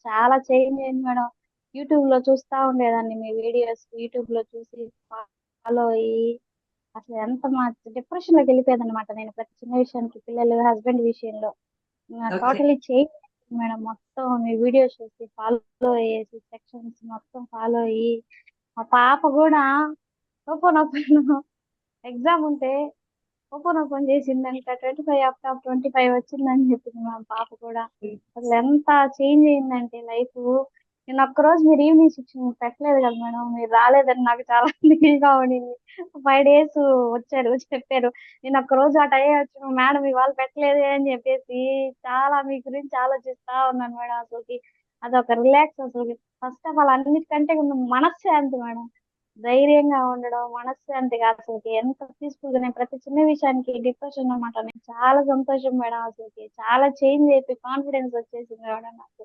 చాలా చేంజ్ అయింది మేడం. యూట్యూబ్‌లో చూస్తా ఉండేదాన్ని మీ వీడియోస్. యూట్యూబ్‌లో చూసి ఫాలో అయ్యి అసలు ఎంత డిప్రెషన్‌లోకెళ్ళిపోయేదాన్నమాట నేను ప్రతి చిన్న విషయానికి పిల్లలు, హస్బెండ్ విషయంలో. ఓకే. టోటల్లీ చేంజ్ మేడం మొత్తం మీ వీడియోస్ చూసి ఫాలో అయ్యేసి సెక్షన్స్ మొత్తం ఫాలో అయ్యి మా పాప గూడా ఓపెన్ ఎగ్జామ్ ఉంటే ఓపెన్ చేసిందంట. 25 ఆఫ్టర్ 25 వచ్చిందని చెప్పింది మా పాప కూడా. అసలు ఎంత చేంజ్ అయిందంటే లైఫ్. నేను ఒక్కరోజు మీరు ఈవినింగ్ సెక్షన్ పెట్టలేదు కదా మేడం. మీరు రాలేదని నాకు చాలా దిగులుగా ఉండింది. 5 డేస్ వచ్చారు చెప్పారు. నేను ఒక్కరోజు అటు అయ్యొచ్చు మేడం ఇవాళ పెట్టలేదే అని చెప్పేసి చాలా మీ గురించి ఆలోచిస్తా ఉన్నాను మేడం అసలుకి. అదొక రిలాక్స్ అసలుకి. ఫస్ట్ ఆఫ్ ఆల్ అన్నిటికంటే ముందు మనశ్శాంతి మేడం. ధైర్యంగా ఉండడం, మనశ్శాంతిగా అసలకి ఎంత పీస్‌ఫుల్‌గా నేను ప్రతి చిన్న విషయానికి డిప్రెషన్ అన్నమాట. నేను చాలా సంతోషం మేడం అసలకి. చాలా చేంజ్ అయిపోయి కాన్ఫిడెన్స్ వచ్చేసింది మేడం నాకు.